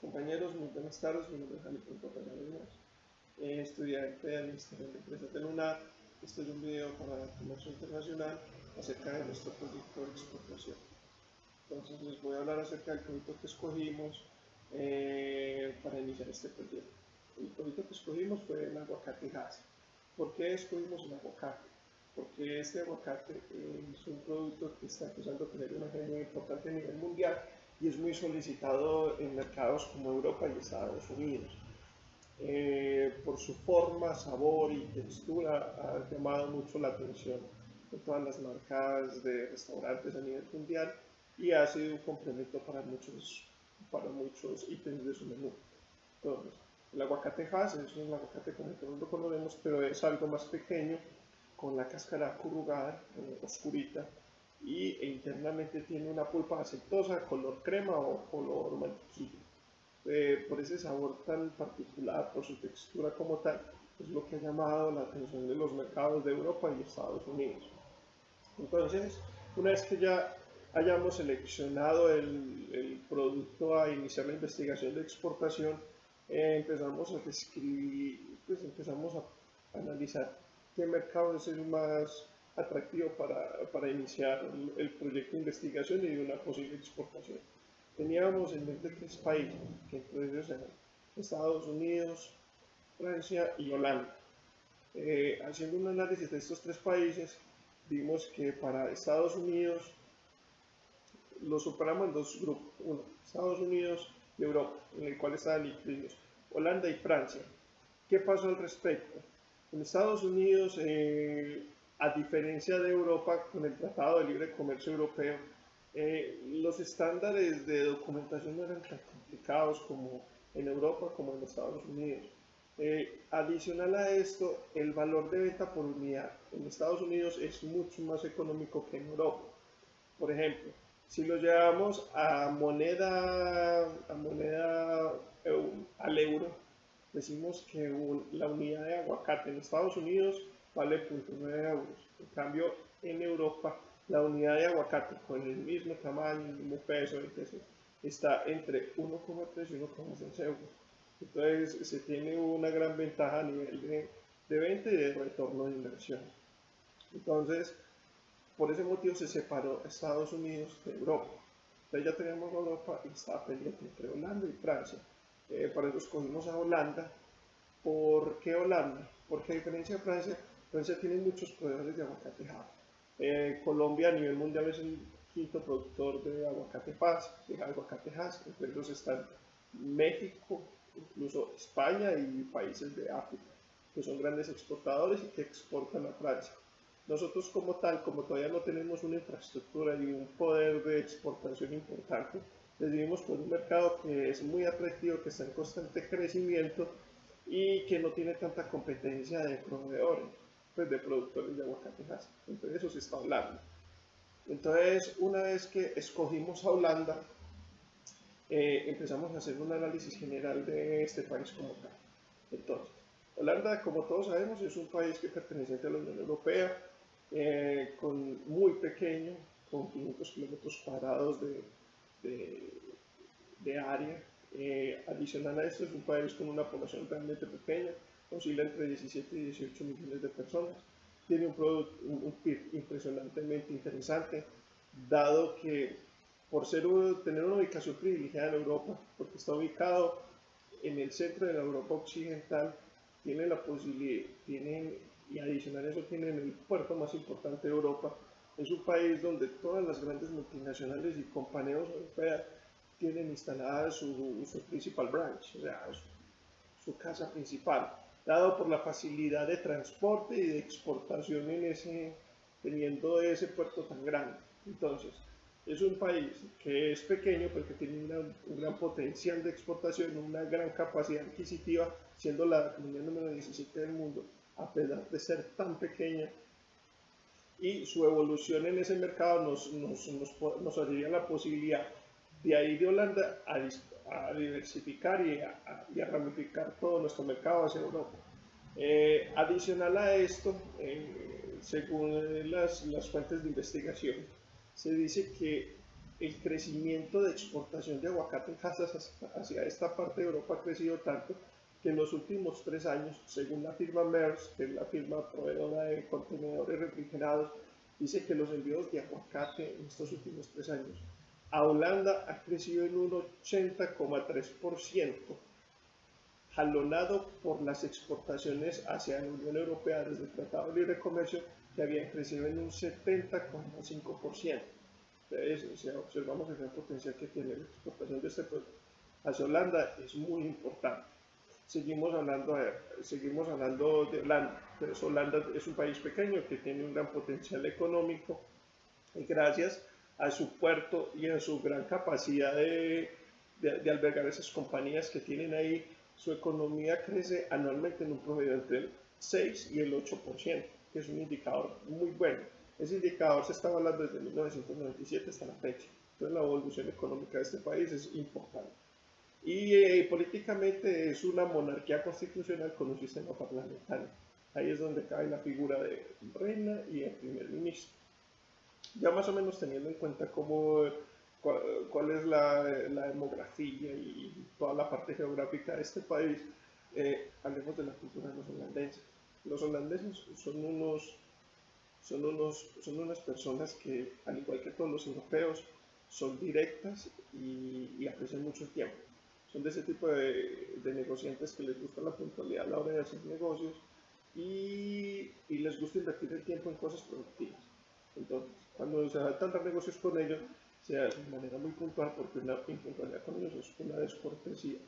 Compañeros, muy buenas tardes. Mi nombre es Jalip Portales, estudiante de Administración de Empresas de Lunar. Este es un video para el comercio internacional acerca de nuestro proyecto de exportación. Entonces les voy a hablar acerca del proyecto que escogimos para iniciar este proyecto. El proyecto que escogimos fue el aguacate Hass. ¿Por qué escogimos el aguacate? Porque este aguacate es un producto que está empezando a tener una agenda muy importante a nivel mundial y es muy solicitado en mercados como Europa y Estados Unidos. Por su forma, sabor y textura ha llamado mucho la atención de todas las marcas de restaurantes a nivel mundial y ha sido un complemento para muchos ítems de su menú. Entonces, el aguacate Hass es un aguacate como todos lo conocemos, pero es algo más pequeño, con la cáscara acurrugada, oscurita, e internamente tiene una pulpa aceitosa, color crema o color mantequilla. Por ese sabor tan particular, por su textura como tal, es lo que ha llamado la atención de los mercados de Europa y Estados Unidos. Entonces, una vez que ya hayamos seleccionado el producto a iniciar la investigación de exportación, empezamos a describir, pues empezamos a analizar qué mercado es el más atractivo para iniciar el proyecto de investigación y de una posible exportación. Teníamos en mente tres países, que entre ellos eran Estados Unidos, Francia y Holanda. Haciendo un análisis de estos tres países, vimos que para Estados Unidos lo superamos en dos grupos. Uno, Estados Unidos y Europa, en el cual estaban incluidos Holanda y Francia. ¿Qué pasó al respecto? En Estados Unidos, a diferencia de Europa, con el Tratado de Libre Comercio Europeo, los estándares de documentación no eran tan complicados como en Europa como en Estados Unidos. Adicional a esto, el valor de venta por unidad en Estados Unidos es mucho más económico que en Europa. Por ejemplo, si lo llevamos al euro, decimos que la unidad de aguacate en Estados Unidos vale 0.9 euros. En cambio, en Europa, la unidad de aguacate con el mismo tamaño, el mismo peso, etc., está entre 1,3 y 1,6 euros. Entonces, se tiene una gran ventaja a nivel de venta y de retorno de inversión. Entonces, por ese motivo se separó Estados Unidos de Europa. Entonces ya teníamos Europa y estaba pendiente entre Holanda y Francia. Para eso escogimos a Holanda. ¿Por qué Holanda? Porque a diferencia de Francia, Francia tiene muchos proveedores de aguacate Hass. Colombia a nivel mundial es el quinto productor de aguacate Hass. Entre ellos están México, incluso España y países de África, que son grandes exportadores y que exportan a Francia. Nosotros como tal, como todavía no tenemos una infraestructura y un poder de exportación importante, decidimos por un mercado que es muy atractivo, que está en constante crecimiento y que no tiene tanta competencia de proveedores, pues de productores de aguacate Hass. Entonces eso se está hablando. Entonces, una vez que escogimos a Holanda, empezamos a hacer un análisis general de este país como tal. Entonces, Holanda, como todos sabemos, es un país que pertenece a la Unión Europea, muy pequeño, con 500 kilómetros cuadrados de área. Adicional a esto, es un país con una población realmente pequeña, oscila entre 17 y 18 millones de personas. Tiene un PIB impresionantemente interesante, dado que tener una ubicación privilegiada en Europa, porque está ubicado en el centro de la Europa occidental, tiene la posibilidad, y adicional a eso tienen el puerto más importante de Europa. Es un país donde todas las grandes multinacionales y compañías europeas tienen instalada su principal branch, o sea, su casa principal, dado por la facilidad de transporte y de exportación teniendo ese puerto tan grande. Entonces, es un país que es pequeño, pero que tiene un gran potencial de exportación, una gran capacidad adquisitiva, siendo la economía número 17 del mundo, a pesar de ser tan pequeña. Y su evolución en ese mercado nos haría la posibilidad de ahí de Holanda a diversificar y a ramificar todo nuestro mercado hacia Europa. Adicional a esto, según las fuentes de investigación, se dice que el crecimiento de exportación de aguacate hacia esta parte de Europa ha crecido tanto que en los últimos 3 años, según la firma Maersk, que es la firma proveedora de contenedores refrigerados, dice que los envíos de aguacate en estos últimos 3 años a Holanda ha crecido en un 80,3%, jalonado por las exportaciones hacia la Unión Europea desde el Tratado de Libre Comercio, que habían crecido en un 70,5%. Entonces, si observamos el gran potencial que tiene la exportación de este producto hacia Holanda, es muy importante. Seguimos hablando de Holanda. Entonces, Holanda es un país pequeño que tiene un gran potencial económico y gracias a su puerto y a su gran capacidad de albergar esas compañías que tienen ahí, su economía crece anualmente en un promedio entre el 6 y el 8%, que es un indicador muy bueno. Ese indicador se está hablando desde 1997 hasta la fecha. Entonces la evolución económica de este país es importante. Y políticamente es una monarquía constitucional con un sistema parlamentario. Ahí es donde cae la figura de reina y el primer ministro. Ya más o menos teniendo en cuenta cuál es la demografía y toda la parte geográfica de este país, hablemos de la cultura de los holandeses. Los holandeses son unas personas que, al igual que todos los europeos, son directas y aprecian mucho el tiempo. Son de ese tipo de negociantes que les gusta la puntualidad a la hora de hacer negocios y les gusta invertir el tiempo en cosas productivas. Entonces, cuando se tratan de negocios con ellos, se hace de manera muy puntual, porque una impuntualidad con ellos es una descortesía.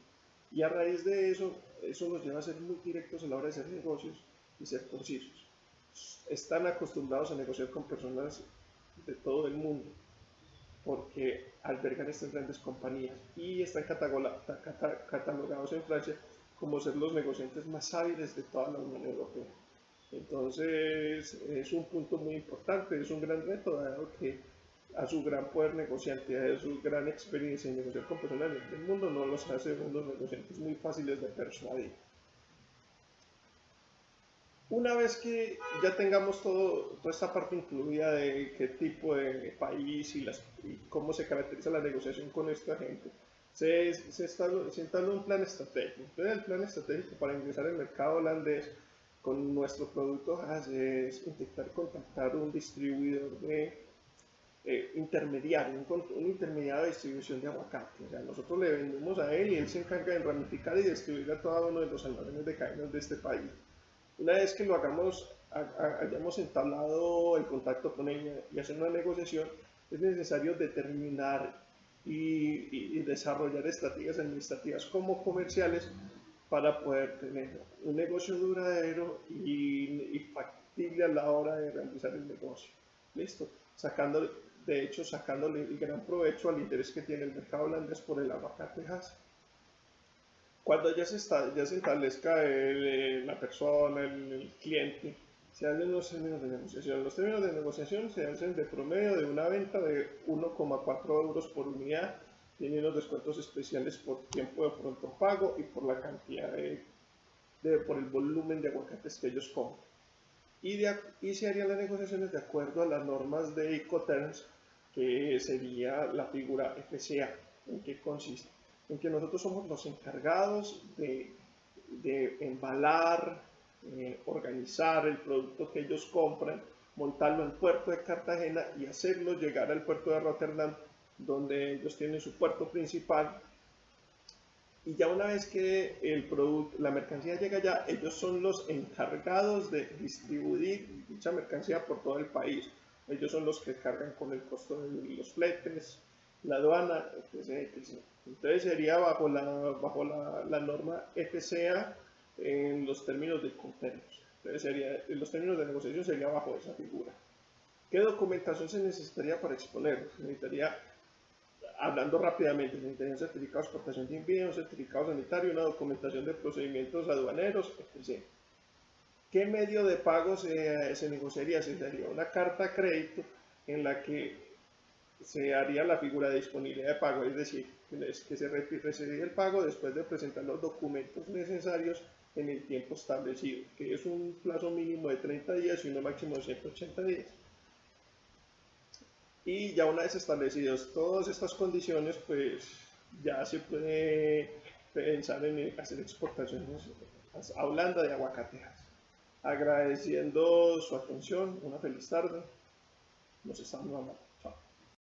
Y a raíz de eso, eso nos lleva a ser muy directos a la hora de hacer negocios y ser concisos. Están acostumbrados a negociar con personas de todo el mundo, porque albergan estas grandes compañías y están catalogados en Francia como ser los negociantes más hábiles de toda la Unión Europea. Entonces es un punto muy importante, es un gran reto, dado que a su gran poder negociante, a su gran experiencia en negociar con personas del mundo, no los hace unos negociantes muy fáciles de persuadir. Una vez que ya tengamos toda esta parte incluida de qué tipo de país y cómo se caracteriza la negociación con esta gente, se instaló un plan estratégico. Entonces, el plan estratégico para ingresar al mercado holandés con nuestro producto es intentar contactar un distribuidor intermediario, un intermediario de distribución de aguacate. O sea, nosotros le vendemos a él y él se encarga de ramificar y distribuir a cada uno de los almacenes de cadenas de este país. Una vez que lo hayamos entablado el contacto con ella y hacer una negociación, es necesario determinar y desarrollar estrategias administrativas como comerciales para poder tener un negocio duradero y factible a la hora de realizar el negocio. ¿Listo? Sacándole el gran provecho al interés que tiene el mercado holandés por el aguacate Hass. Cuando ya se establezca la persona, el cliente, se hacen los términos de negociación. Los términos de negociación se hacen de promedio de una venta de 1,4 euros por unidad, tienen los descuentos especiales por tiempo de pronto pago y por la cantidad por el volumen de aguacates que ellos compran. Y se harían las negociaciones de acuerdo a las normas de Incoterms, que sería la figura FCA. ¿En qué consiste? En que nosotros somos los encargados de embalar, organizar el producto que ellos compran, montarlo en el puerto de Cartagena y hacerlo llegar al puerto de Rotterdam, donde ellos tienen su puerto principal. Y ya una vez que la mercancía llega allá, ellos son los encargados de distribuir dicha mercancía por todo el país. Ellos son los que cargan con el costo de los fletes, la aduana, etc. Entonces sería bajo la norma FCA en los términos de convenios. Entonces en los términos de negociación sería bajo esa figura. ¿Qué documentación se necesitaría para exponer? Se necesitaría, hablando rápidamente, se necesitaría un certificado de exportación de envío, un certificado sanitario, una documentación de procedimientos aduaneros, etc. ¿Qué medio de pago se negociaría? Se daría una carta de crédito en la que se haría la figura de disponibilidad de pago, es decir, que se recibiría el pago después de presentar los documentos necesarios en el tiempo establecido, que es un plazo mínimo de 30 días y uno máximo de 180 días. Y ya una vez establecidas todas estas condiciones, pues ya se puede pensar en hacer exportaciones hablando de aguacatejas. Agradeciendo su atención, una feliz tarde, nos estamos hablando.